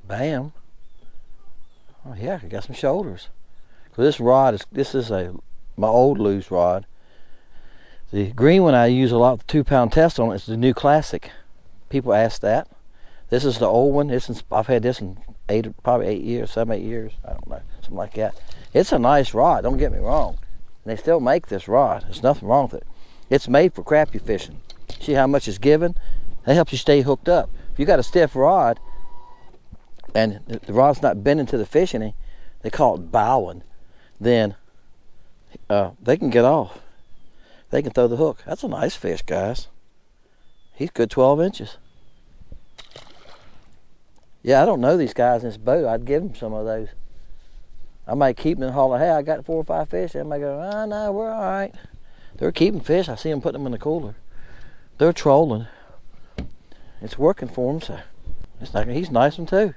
Bam. Oh yeah, I got some shoulders. So this rod is my old loose rod. The green one I use a lot with 2-pound test on. It's the new classic. People ask that. This is the old one. I've had this in probably 8 years, 7, 8 years. I don't know, something like that. It's a nice rod. Don't get me wrong. And they still make this rod. There's nothing wrong with it. It's made for crappie fishing. See how much it's given? That helps you stay hooked up. If you got a stiff rod and the rod's not bending to the fish any, they call it bowing, then they can get off. They can throw the hook. That's a nice fish, guys. He's good 12 inches. Yeah, I don't know these guys in this boat. I'd give them some of those. I might keep them and holler, hey, I got 4 or 5 fish. They might go, oh, no, we're all right. They're keeping fish. I see them putting them in the cooler. They're trolling. It's working for them, so he's a nice one too.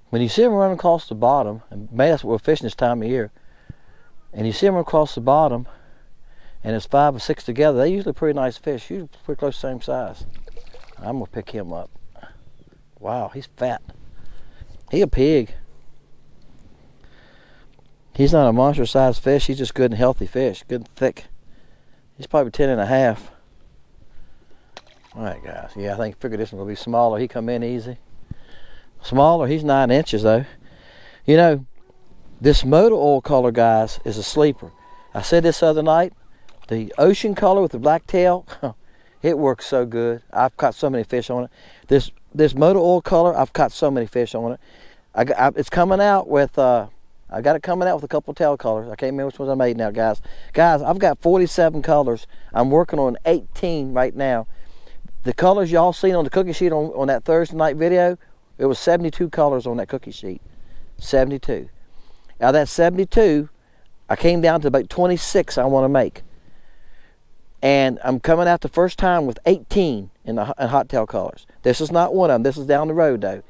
When you see them run across the bottom, and maybe that's what we're fishing this time of year, and you see them across the bottom, and it's 5 or 6 together, they're usually pretty nice fish, usually pretty close to the same size. I'm gonna pick him up. Wow, he's fat. He a pig. He's not a monster sized fish, he's just good and healthy fish, good and thick. He's probably 10 and a half. All right, guys, yeah, I figured this one will be smaller. He come in easy. Smaller, he's 9 inches though. You know, this motor oil color, guys, is a sleeper. I said this other night, the ocean color with the black tail, it works so good. I've caught so many fish on it. This motor oil color, I've caught so many fish on it. It's coming out with, I got it coming out with a couple tail colors. I can't remember which ones I made now, guys. Guys, I've got 47 colors. I'm working on 18 right now. The colors y'all seen on the cookie sheet on that Thursday night video, it was 72 colors on that cookie sheet. 72. Out of that 72, I came down to about 26 I want to make. And I'm coming out the first time with 18 in hot tail colors. This is not one of them. This is down the road though.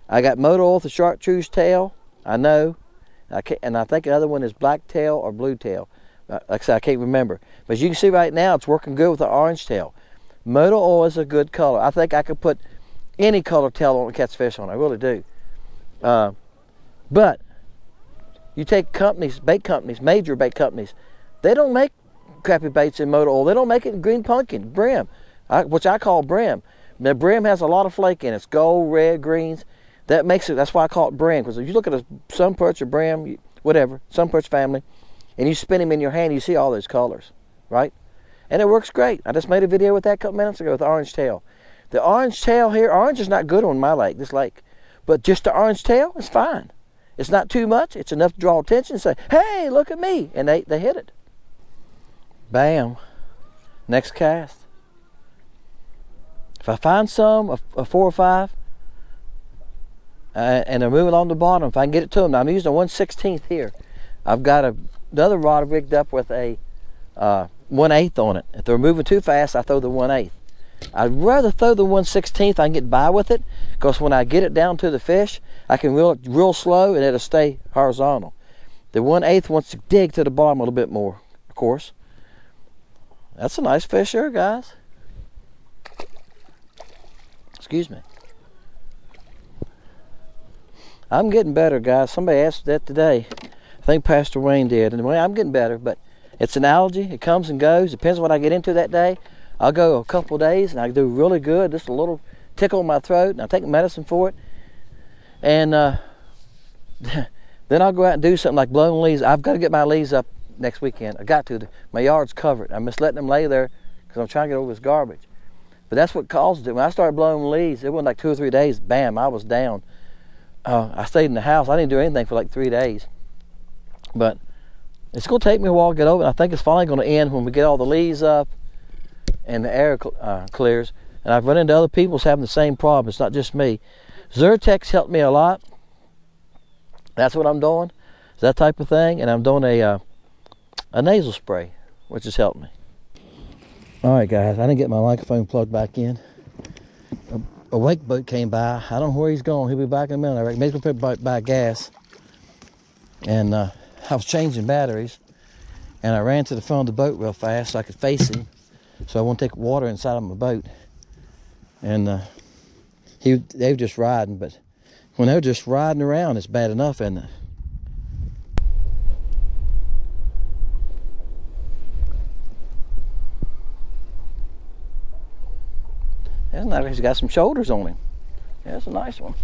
I got motor oil with the chartreuse tail. I know. And I think the other one is black tail or blue tail. Like I said, I can't remember. But as you can see right now, it's working good with the orange tail. Motor oil is a good color. I think I could put any color tail on and catch fish on. I really do. But you take companies, bait companies, major bait companies, they don't make crappie baits in motor oil. They don't make it in green pumpkin, brim, which I call brim. Now brim has a lot of flake in it. It's gold, red, greens. That makes it, that's why I call it brim. Because if you look at a sun perch or brim, whatever, sun perch family, and you spin them in your hand, you see all those colors, right? And it works great. I just made a video with that a couple minutes ago with the orange tail. The orange tail here, orange is not good on my lake, this lake. But just the orange tail is fine. It's not too much. It's enough to draw attention and say, hey, look at me. And they hit it. Bam. Next cast. If I find some, a 4 or 5, and they're moving on the bottom, if I can get it to them. Now I'm using a 1/16 here. I've got another rod rigged up with a 1/8 on it. If they're moving too fast, I throw the 1/8. I'd rather throw the 1/16. I can get by with it, because when I get it down to the fish, I can reel it real slow and it'll stay horizontal. The 1/8 wants to dig to the bottom a little bit more, of course. That's a nice fish here, guys. Excuse me. I'm getting better, guys. Somebody asked that today. I think Pastor Wayne did. And I'm getting better, but it's an algae. It comes and goes. Depends on what I get into that day. I'll go a couple of days and I do really good. Just a little tickle in my throat, and I take medicine for it. And then I'll go out and do something like blowing leaves. I've got to get my leaves up next weekend. I got to. My yard's covered. I'm just letting them lay there because I'm trying to get over this garbage. But that's what caused it. When I started blowing leaves, it wasn't like 2 or 3 days. Bam, I was down. I stayed in the house. I didn't do anything for like 3 days. But it's going to take me a while to get over it. I think it's finally going to end when we get all the leaves up and the air clears. And I've run into other people having the same problem. It's not just me. Zyrtex helped me a lot. That's what I'm doing. It's that type of thing. And I'm doing a nasal spray, which has helped me. All right, guys. I didn't get my microphone plugged back in. a wake boat came by. I don't know where he's going. He'll be back in a minute. I reckon maybe he'll buy gas. And I was changing batteries, and I ran to the front of the boat real fast so I could face him, so I won't take water inside of my boat. And they were just riding, but when they're just riding around, it's bad enough, isn't it? That's nice. He's got some shoulders on him. Yeah, that's a nice one.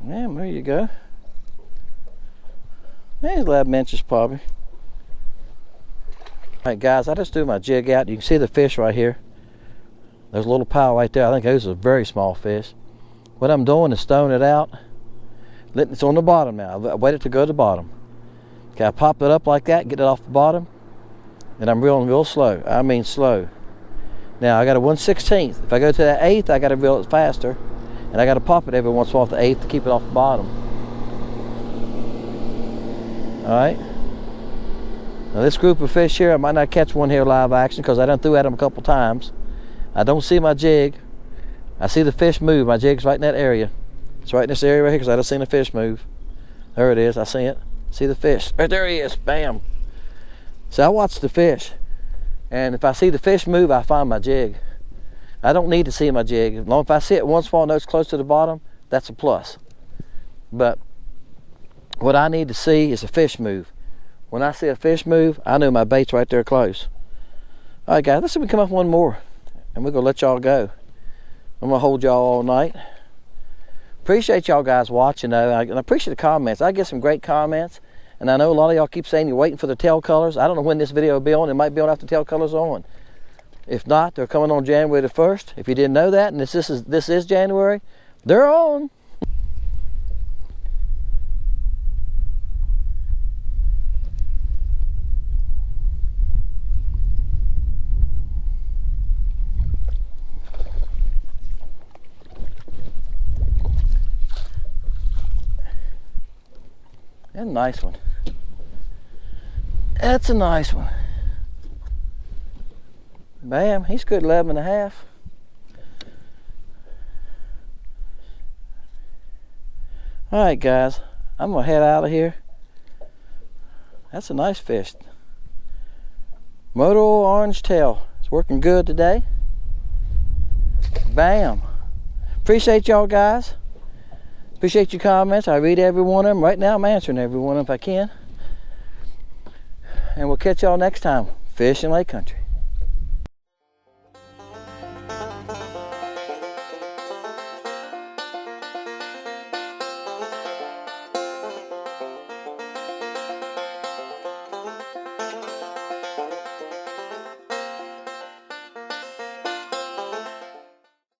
Yeah, there you go. He's 11 inches probably. Alright guys, I just threw my jig out. You can see the fish right here. There's a little pile right there. I think those are very small fish. What I'm doing is throwing it out. It's on the bottom now. I wait it to go to the bottom. Okay, I pop it up like that, get it off the bottom, and I'm reeling real slow. I mean slow. Now I got a 1/16. If I go to that 1/8, I got to reel it faster, and I got to pop it every once in a while off the 1/8 to keep it off the bottom. All right. Now this group of fish here, I might not catch one here live action because I done threw at them a couple times. I don't see my jig. I see the fish move. My jig's right in that area. It's right in this area right here because I just seen the fish move. There it is. I see it. See the fish. Right there he is. Bam. So I watch the fish, and if I see the fish move, I find my jig. I don't need to see my jig. As long as I see it once while I know it's close to the bottom, that's a plus. But what I need to see is a fish move. When I see a fish move, I know my bait's right there close. All right, guys, let's see if we come up one more, and we're gonna let y'all go. I'm gonna hold y'all all night. Appreciate y'all guys watching though, and I appreciate the comments. I get some great comments, and I know a lot of y'all keep saying you're waiting for the tail colors. I don't know when this video will be on. It might be on after tail colors on. If not, they're coming on January the 1st. If you didn't know that, and this is January, they're on. That's a nice one. That's a nice one. Bam, he's good 11.5. All right, guys, I'm gonna head out of here. That's a nice fish. Motor oil orange tail. It's working good today. Bam. Appreciate y'all guys. Appreciate your comments. I read every one of them. Right now I'm answering every one of them if I can. And we'll catch y'all next time. Fish in Lake Country.